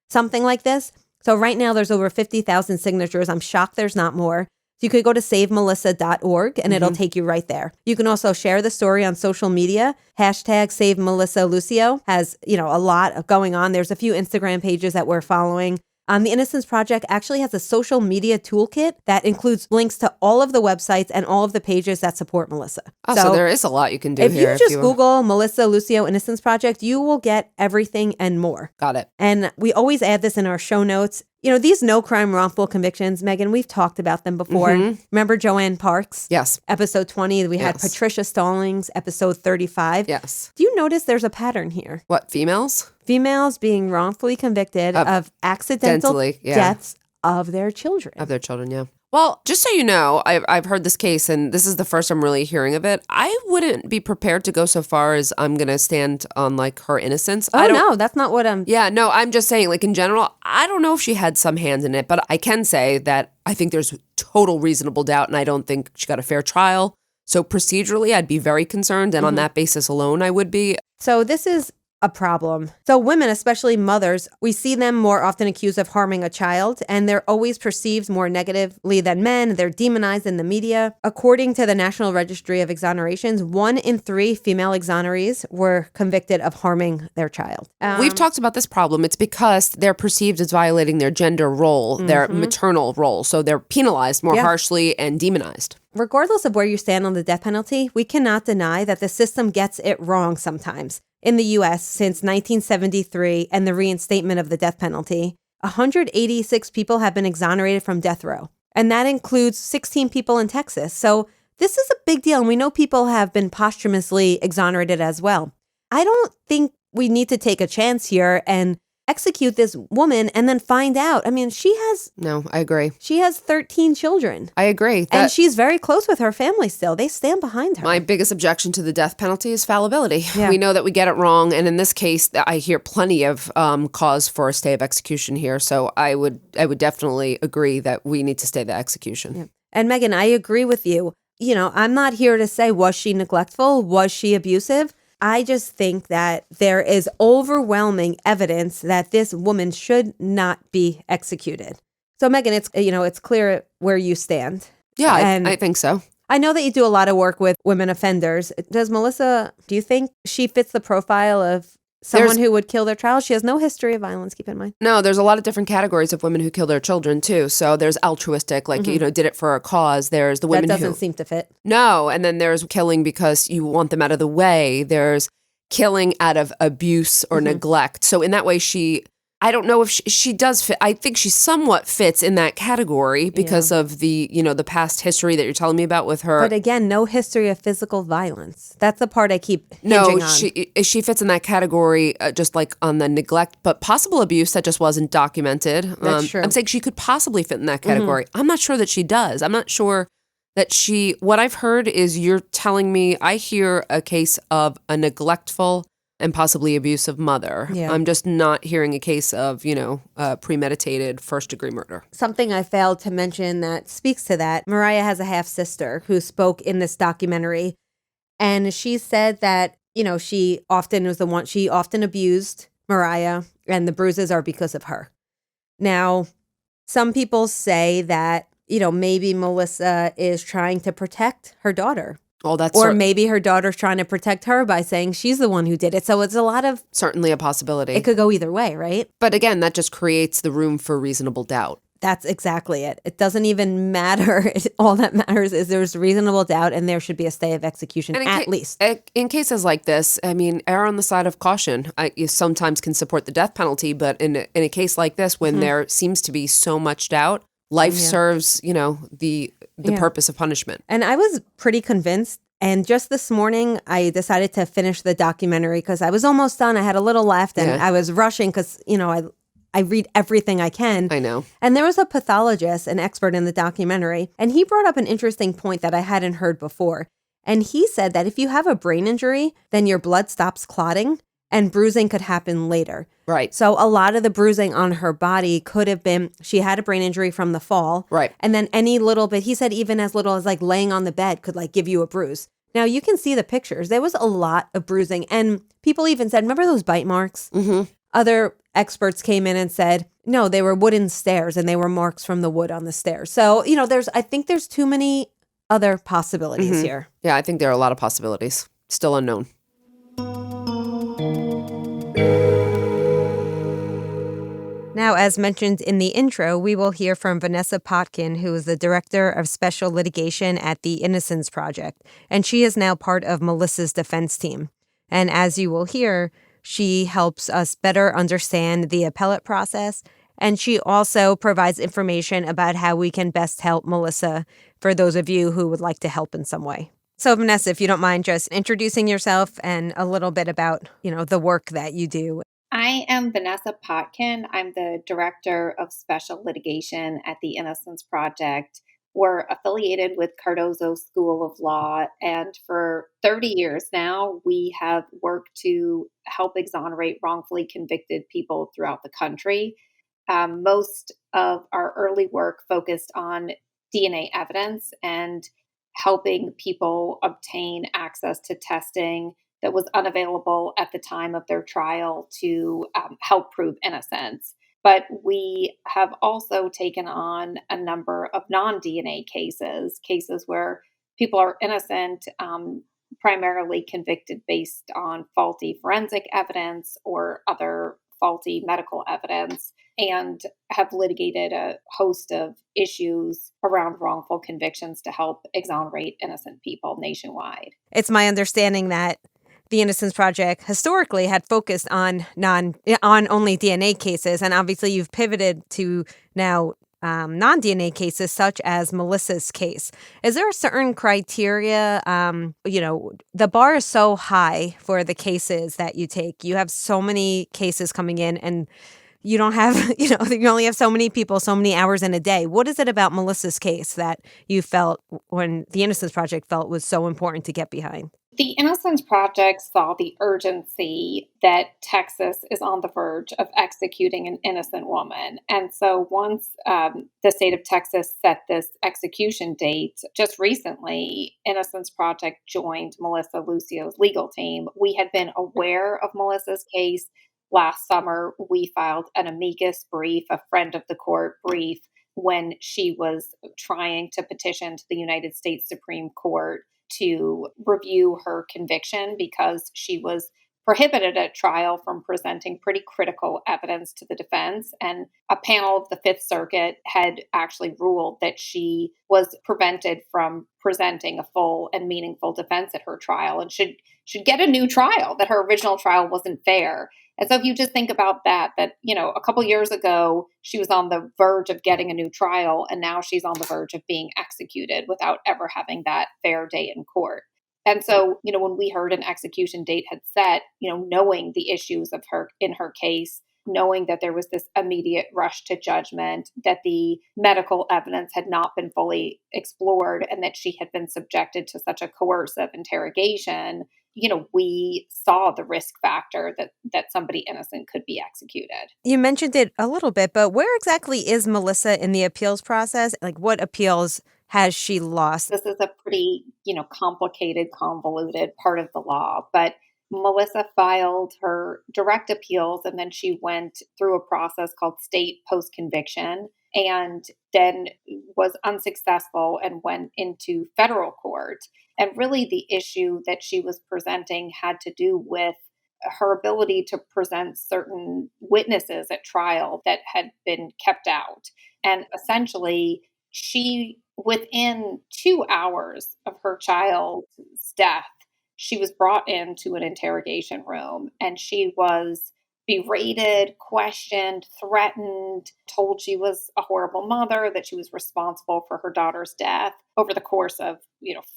something like this. So right now there's over 50,000 signatures. I'm shocked there's not more. So you could go to savemelissa.org and it'll take you right there. You can also share the story on social media. Hashtag Save Melissa Lucio has, a lot going on. There's a few Instagram pages that we're following. The Innocence Project actually has a social media toolkit that includes links to all of the websites and all of the pages that support Melissa. Oh, so there is a lot you can do here. if you just Google Melissa Lucio Innocence Project, you will get everything and more. Got it. And we always add this in our show notes. These no crime wrongful convictions, Meghan, we've talked about them before. Remember Joanne Parks? Yes. Episode 20, we had Patricia Stallings, episode 35. Yes. Do you notice there's a pattern here? What, females? Females being wrongfully convicted of accidental deaths of their children. Of their children, yeah. Well, just so you know, I've heard this case, and this is the first I'm really hearing of it. I wouldn't be prepared to go so far as I'm going to stand on, her innocence. Oh, no, that's not what I'm... Yeah, no, I'm just saying, in general, I don't know if she had some hand in it, but I can say that I think there's total reasonable doubt, and I don't think she got a fair trial. So procedurally, I'd be very concerned, and on that basis alone, I would be. So this is a problem. So women, especially mothers, we see them more often accused of harming a child, and they're always perceived more negatively than men. They're demonized in the media. According to the National Registry of Exonerations, 1 in 3 female exonerees were convicted of harming their child. We've talked about this problem. It's because they're perceived as violating their gender role, their maternal role. So they're penalized more harshly and demonized. Regardless of where you stand on the death penalty, we cannot deny that the system gets it wrong sometimes. In the U.S., since 1973 and the reinstatement of the death penalty, 186 people have been exonerated from death row. And that includes 16 people in Texas. So this is a big deal. And we know people have been posthumously exonerated as well. I don't think we need to take a chance here and execute this woman and then find out. I mean, No, I agree. She has 13 children. I agree. And she's very close with her family still. They stand behind her. My biggest objection to the death penalty is fallibility. Yeah. We know that we get it wrong. And in this case, I hear plenty of cause for a stay of execution here. So I would definitely agree that we need to stay the execution. Yeah. And Meghan, I agree with you. I'm not here to say, was she neglectful? Was she abusive? I just think that there is overwhelming evidence that this woman should not be executed. So Meghan, it's clear where you stand. Yeah, I think so. I know that you do a lot of work with women offenders. Do you think she fits the profile of someone who would kill their child? She has no history of violence, keep in mind. No, there's a lot of different categories of women who kill their children too. So there's altruistic, did it for a cause. There's the women that doesn't seem to fit. No, and then there's killing because you want them out of the way. There's killing out of abuse or neglect. So in that way, I don't know if she does fit. I think she somewhat fits in that category because of the past history that you're telling me about with her. But again, no history of physical violence. That's the part I keep hinging on. She fits in that category just on the neglect, but possible abuse that just wasn't documented. That's true. I'm saying she could possibly fit in that category. I'm not sure that she does. I'm not sure that what I've heard is you're telling me I hear a case of a neglectful and possibly abusive mother. Yeah. I'm just not hearing a case of, premeditated first-degree murder. Something I failed to mention that speaks to that, Mariah has a half-sister who spoke in this documentary, and she said that, she often abused Mariah, and the bruises are because of her. Now, some people say that, maybe Melissa is trying to protect her daughter. Well, that's Or maybe her daughter's trying to protect her by saying she's the one who did it. So it's a lot of... certainly a possibility. It could go either way, right? But again, that just creates the room for reasonable doubt. That's exactly it. It doesn't even matter. All that matters is there's reasonable doubt and there should be a stay of execution at least. In cases like this, err on the side of caution. You sometimes can support the death penalty, but in a case like this, when there seems to be so much doubt, life serves, the purpose of punishment. And I was pretty convinced. And just this morning, I decided to finish the documentary because I was almost done. I had a little left and I was rushing because, I read everything I can. I know. And there was a pathologist, an expert in the documentary, and he brought up an interesting point that I hadn't heard before. And he said that if you have a brain injury, then your blood stops clotting and bruising could happen later. Right. So a lot of the bruising on her body could have been, she had a brain injury from the fall. Right. And then any little bit, he said even as little as like laying on the bed could like give you a bruise. Now you can see the pictures. There was a lot of bruising. And people even said, remember those bite marks? Mm-hmm. Other experts came in and said, no, they were wooden stairs and they were marks from the wood on the stairs. So, I think there's too many other possibilities here. Yeah, I think there are a lot of possibilities. Still unknown. Now, as mentioned in the intro, we will hear from Vanessa Potkin, who is the Director of Special Litigation at the Innocence Project, and she is now part of Melissa's defense team. And as you will hear, she helps us better understand the appellate process, and she also provides information about how we can best help Melissa for those of you who would like to help in some way. So, Vanessa, if you don't mind just introducing yourself and a little bit about, the work that you do. I am Vanessa Potkin. I'm the Director of Special Litigation at the Innocence Project. We're affiliated with Cardozo School of Law, and for 30 years now, we have worked to help exonerate wrongfully convicted people throughout the country. Most of our early work focused on DNA evidence and helping people obtain access to testing that was unavailable at the time of their trial to help prove innocence. But we have also taken on a number of non-DNA cases where people are innocent, primarily convicted based on faulty forensic evidence or other faulty medical evidence, and have litigated a host of issues around wrongful convictions to help exonerate innocent people nationwide. It's my understanding that the Innocence Project historically had focused on only DNA cases, and obviously you've pivoted to now non-DNA cases such as Melissa's case. Is there a certain criteria? The bar is so high for the cases that you take. You have so many cases coming in, and you don't have, you only have so many people, so many hours in a day. What is it about Melissa's case that you felt when the Innocence Project felt was so important to get behind? The Innocence Project saw the urgency that Texas is on the verge of executing an innocent woman. And so once the state of Texas set this execution date, just recently, Innocence Project joined Melissa Lucio's legal team. We had been aware of Melissa's case. Last summer, we filed an amicus brief, a friend of the court brief, when she was trying to petition to the United States Supreme Court to review her conviction because she was prohibited at trial from presenting pretty critical evidence to the defense. And a panel of the Fifth Circuit had actually ruled that she was prevented from presenting a full and meaningful defense at her trial and should get a new trial, that her original trial wasn't fair. And so if you just think about that, a couple years ago, she was on the verge of getting a new trial, and now she's on the verge of being executed without ever having that fair day in court. And so, when we heard an execution date had set, knowing the issues of her in her case, knowing that there was this immediate rush to judgment, that the medical evidence had not been fully explored, and that she had been subjected to such a coercive interrogation, we saw the risk factor that somebody innocent could be executed. You mentioned it a little bit, but where exactly is Melissa in the appeals process? Like, what appeals has she lost? This is a pretty, complicated, convoluted part of the law, but Melissa filed her direct appeals and then she went through a process called state post conviction and then was unsuccessful and went into federal court. And really, the issue that she was presenting had to do with her ability to present certain witnesses at trial that had been kept out. And essentially, she, within 2 hours of her child's death, she was brought into an interrogation room and she was berated, questioned, threatened, told she was a horrible mother, that she was responsible for her daughter's death over the course of,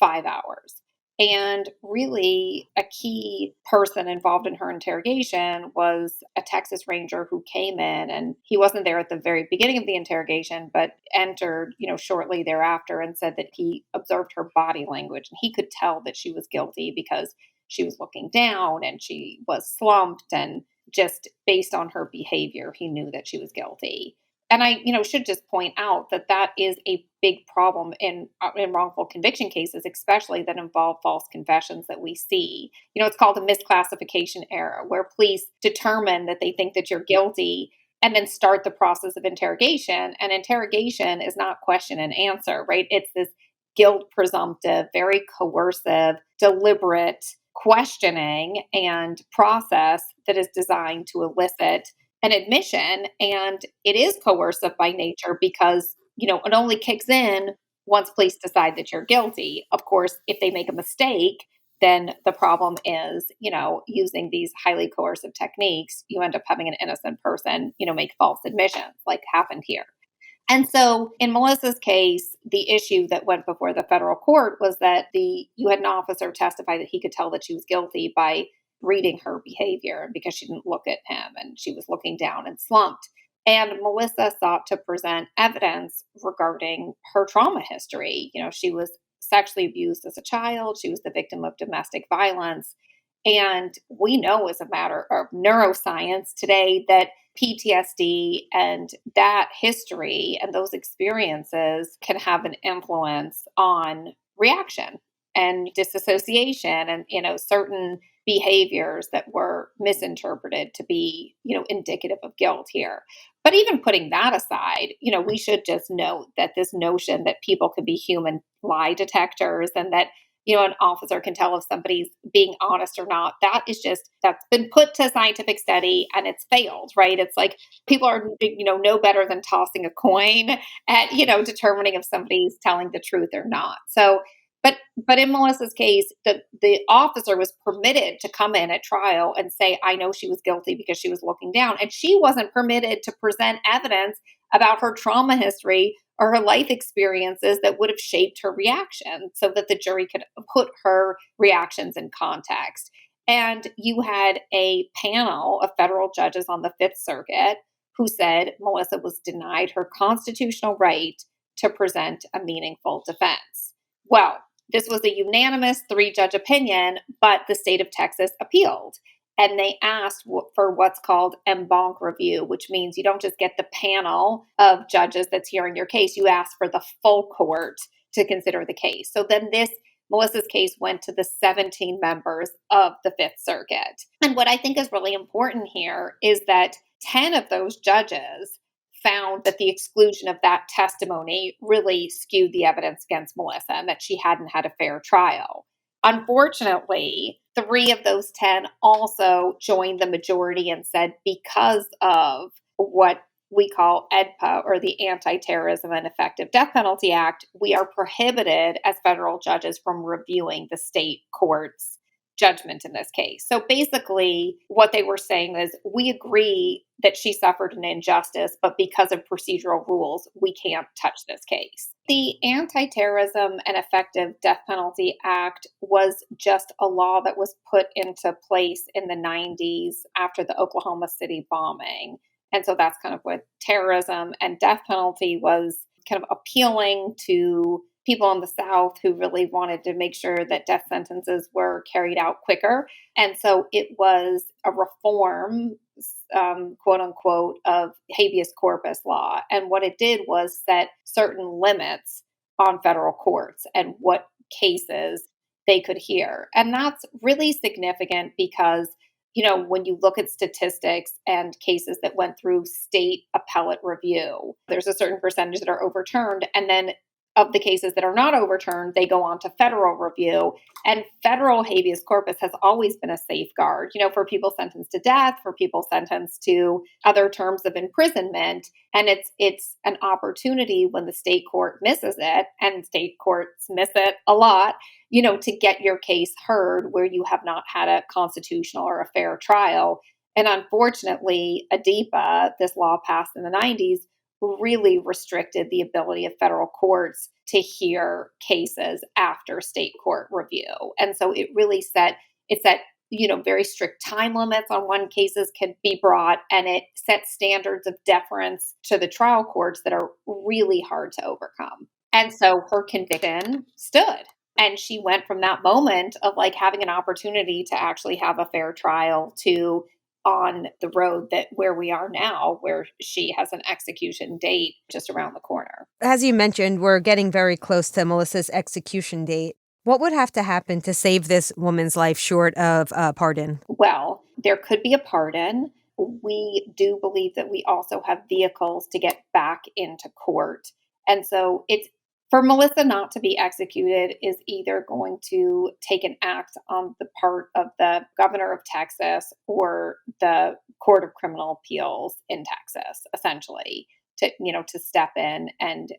5 hours. And really, a key person involved in her interrogation was a Texas Ranger who came in, and he wasn't there at the very beginning of the interrogation, but entered, shortly thereafter and said that he observed her body language and he could tell that she was guilty because she was looking down and she was slumped, and just based on her behavior, he knew that she was guilty. And I, should just point out that that is a big problem in wrongful conviction cases, especially that involve false confessions that we see. It's called a misclassification error, where police determine that they think that you're guilty and then start the process of interrogation. And interrogation is not question and answer, right? It's this guilt presumptive, very coercive, deliberate questioning and process that is designed to elicit an admission. And it is coercive by nature because, it only kicks in once police decide that you're guilty. Of course, if they make a mistake, then the problem is, using these highly coercive techniques, you end up having an innocent person, make false admissions like happened here. And so in Melissa's case, the issue that went before the federal court was that you had an officer testify that he could tell that she was guilty by reading her behavior because she didn't look at him and she was looking down and slumped. And Melissa sought to present evidence regarding her trauma history. She was sexually abused as a child, she was the victim of domestic violence. And we know, as a matter of neuroscience today, that PTSD and that history and those experiences can have an influence on reaction and disassociation and, certain behaviors that were misinterpreted to be, indicative of guilt here. But even putting that aside, we should just note that this notion that people could be human lie detectors and that an officer can tell if somebody's being honest or not. That's been put to scientific study and it's failed, right? It's like people are, no better than tossing a coin at, determining if somebody's telling the truth or not. So, but in Melissa's case, the officer was permitted to come in at trial and say, I know she was guilty because she was looking down. And she wasn't permitted to present evidence about her trauma history or her life experiences that would have shaped her reaction so that the jury could put her reactions in context. And you had a panel of federal judges on the Fifth Circuit who said Melissa was denied her constitutional right to present a meaningful defense. Well, this was a unanimous 3-judge opinion, but the state of Texas appealed. And they asked for what's called en banc review, which means you don't just get the panel of judges that's hearing your case. You ask for the full court to consider the case. So then Melissa's case went to the 17 members of the Fifth Circuit. And what I think is really important here is that 10 of those judges found that the exclusion of that testimony really skewed the evidence against Melissa and that she hadn't had a fair trial. Unfortunately, 3 of those 10 also joined the majority and said because of what we call AEDPA, or the Anti-Terrorism and Effective Death Penalty Act, we are prohibited as federal judges from reviewing the state court's judgment in this case. So basically, what they were saying is, we agree that she suffered an injustice, but because of procedural rules, we can't touch this case. The Anti-Terrorism and Effective Death Penalty Act was just a law that was put into place in the 90s after the Oklahoma City bombing. And so that's kind of what terrorism and death penalty was kind of appealing to people in the South who really wanted to make sure that death sentences were carried out quicker. And so it was a reform, quote unquote, of habeas corpus law. And what it did was set certain limits on federal courts and what cases they could hear. And that's really significant because, when you look at statistics and cases that went through state appellate review, there's a certain percentage that are overturned. And then of the cases that are not overturned, they go on to federal review. And federal habeas corpus has always been a safeguard, for people sentenced to death, for people sentenced to other terms of imprisonment. And it's an opportunity when the state court misses it, and state courts miss it a lot, to get your case heard where you have not had a constitutional or a fair trial. And unfortunately, ADEPA, this law passed in the 90s, really restricted the ability of federal courts to hear cases after state court review. And so it really set very strict time limits on when cases can be brought, and it set standards of deference to the trial courts that are really hard to overcome. And so her conviction stood. And she went from that moment of having an opportunity to actually have a fair trial to on the road where we are now, where she has an execution date just around the corner. As you mentioned, we're getting very close to Melissa's execution date. What would have to happen to save this woman's life short of a pardon? Well, there could be a pardon. We do believe that we also have vehicles to get back into court. And so it's for Melissa not to be executed is either going to take an act on the part of the governor of Texas or the Court of Criminal Appeals in Texas, essentially, to step in and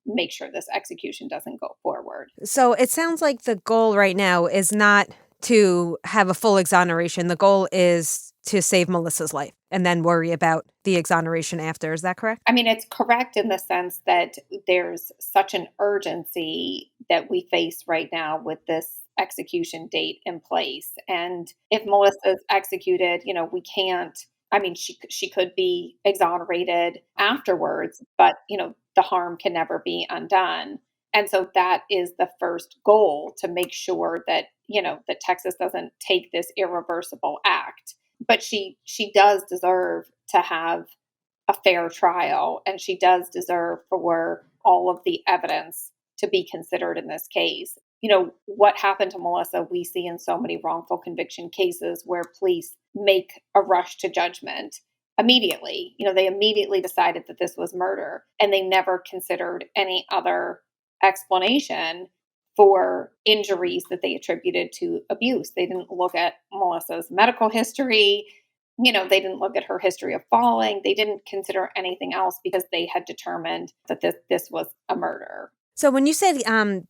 make sure this execution doesn't go forward. So it sounds like the goal right now is not to have a full exoneration. The goal is to save Melissa's life and then worry about the exoneration after. Is that correct? I mean, it's correct in the sense that there's such an urgency that we face right now with this execution date in place. And if Melissa's executed, we can't. I mean, she could be exonerated afterwards, but the harm can never be undone. And so that is the first goal, to make sure that that Texas doesn't take this irreversible act. But she does deserve to have a fair trial, and she does deserve for all of the evidence to be considered in this case. What happened to Melissa, we see in so many wrongful conviction cases where police make a rush to judgment immediately. They immediately decided that this was murder, and they never considered any other explanation for injuries that they attributed to abuse. They didn't look at Melissa's medical history. They didn't look at her history of falling. They didn't consider anything else because they had determined that this was a murder. So when you said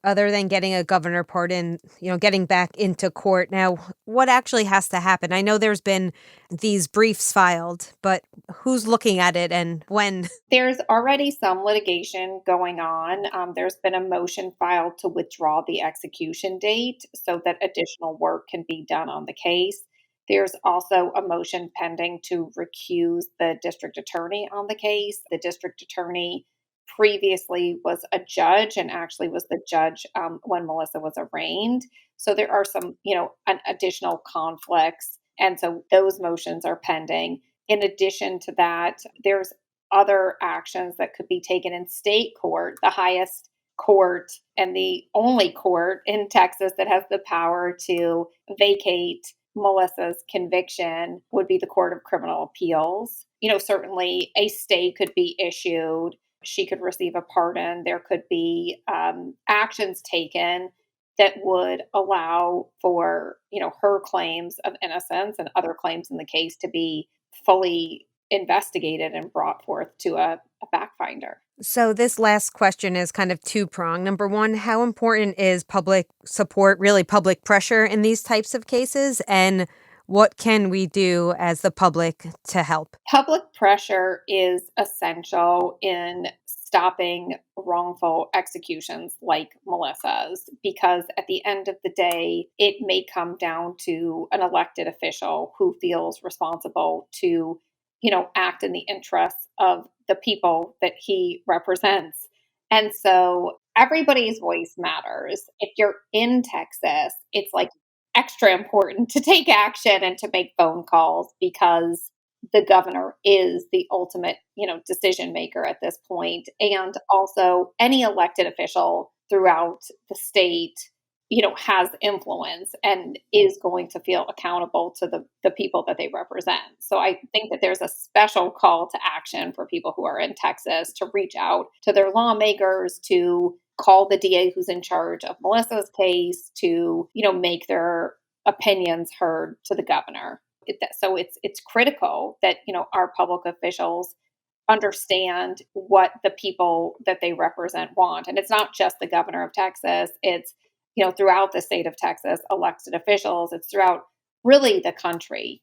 other than getting a governor pardon, getting back into court, now what actually has to happen? I know there's been these briefs filed, but who's looking at it and when? There's already some litigation going on. There's been a motion filed to withdraw the execution date so that additional work can be done on the case. There's also a motion pending to recuse the district attorney on the case. The district attorney previously was a judge and actually was the judge when Melissa was arraigned. So there are some, additional conflicts. And so those motions are pending. In addition to that, there's other actions that could be taken in state court. The highest court and the only court in Texas that has the power to vacate Melissa's conviction would be the Court of Criminal Appeals. Certainly a stay could be issued. She could receive a pardon. There could be actions taken that would allow for, her claims of innocence and other claims in the case to be fully investigated and brought forth to a fact finder. So this last question is kind of two-pronged. Number one, how important is public support, really public pressure in these types of cases? And what can we do as the public to help? Public pressure is essential in stopping wrongful executions like Melissa's, because at the end of the day, it may come down to an elected official who feels responsible to, act in the interests of the people that he represents. And so everybody's voice matters. If you're in Texas, it's like extra important to take action and to make phone calls because the governor is the ultimate, decision maker at this point. And also any elected official throughout the state, has influence and is going to feel accountable to the people that they represent. So I think that there's a special call to action for people who are in Texas to reach out to their lawmakers, to call the DA who's in charge of Melissa's case, to, make their opinions heard to the governor. So it's critical that, our public officials understand what the people that they represent want. And it's not just the governor of Texas, it's, throughout the state of Texas, elected officials, it's throughout really the country,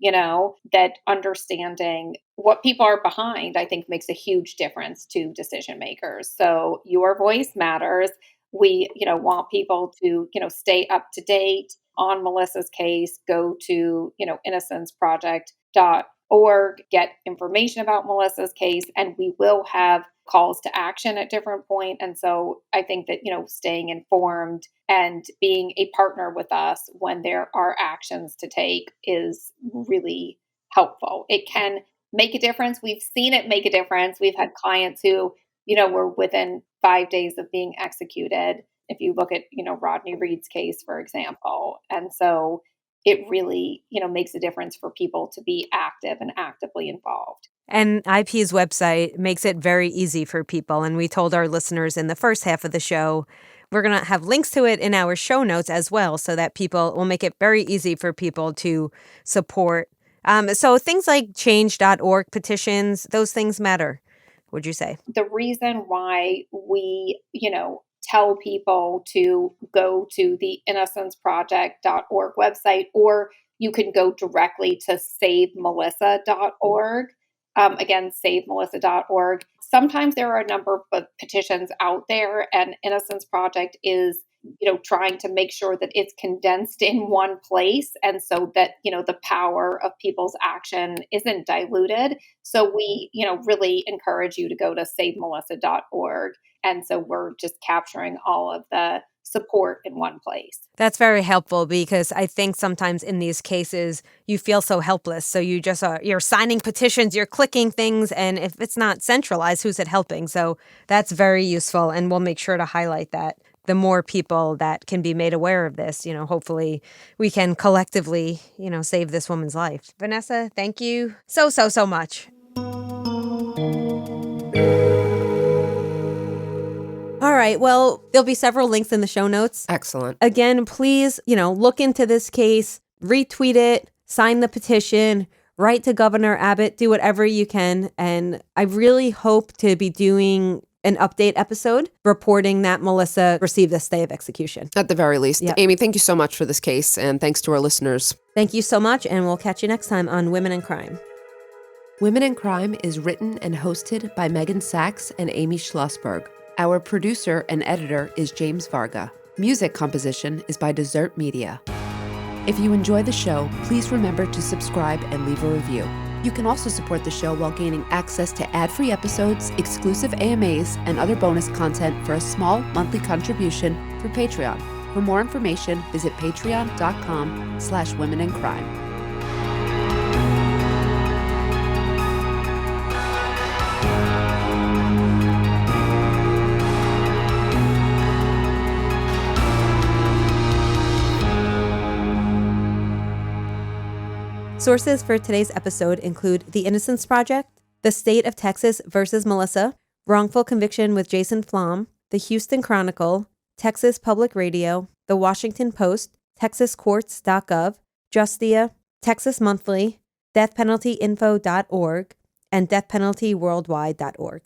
that understanding what people are behind, I think makes a huge difference to decision makers. So your voice matters. We, want people to, stay up to date on Melissa's case. Go to, innocenceproject.org, get information about Melissa's case, and we will have calls to action at different points. And so I think that, staying informed and being a partner with us when there are actions to take is really helpful. It can make a difference. We've seen it make a difference. We've had clients who, were within 5 days of being executed. If you look at, Rodney Reed's case, for example. And so it really, makes a difference for people to be active and actively involved. And IP's website makes it very easy for people. And we told our listeners in the first half of the show, we're going to have links to it in our show notes as well, so that people will make it very easy for people to support. So things like change.org petitions, those things matter, would you say? The reason why we, tell people to go to the innocenceproject.org website, or you can go directly to savemelissa.org. Again, savemelissa.org. Sometimes there are a number of petitions out there, and Innocence Project is, trying to make sure that it's condensed in one place, and so that, the power of people's action isn't diluted. So we, really encourage you to go to savemelissa.org. And so we're just capturing all of the support in one place. That's very helpful, because I think sometimes in these cases you feel so helpless. So you just you're signing petitions, you're clicking things, and if it's not centralized, who's it helping? So that's very useful, and we'll make sure to highlight that. The more people that can be made aware of this, hopefully we can collectively, save this woman's life. Vanessa, thank you so much. All right. Well, there'll be several links in the show notes. Excellent. Again, please, look into this case, retweet it, sign the petition, write to Governor Abbott, do whatever you can. And I really hope to be doing an update episode reporting that Melissa received a stay of execution. At the very least. Yep. Amy, thank you so much for this case, and thanks to our listeners. Thank you so much, and we'll catch you next time on Women in Crime. Women in Crime is written and hosted by Meghan Sachs and Amy Shlosberg. Our producer and editor is James Varga. Music composition is by Desert Media. If you enjoy the show, please remember to subscribe and leave a review. You can also support the show while gaining access to ad-free episodes, exclusive AMAs, and other bonus content for a small monthly contribution through Patreon. For more information, visit patreon.com/womenincrime. Sources for today's episode include The Innocence Project, The State of Texas versus Melissa, Wrongful Conviction with Jason Flom, The Houston Chronicle, Texas Public Radio, The Washington Post, Texascourts.gov, Justia, Texas Monthly, deathpenaltyinfo.org, and deathpenaltyworldwide.org.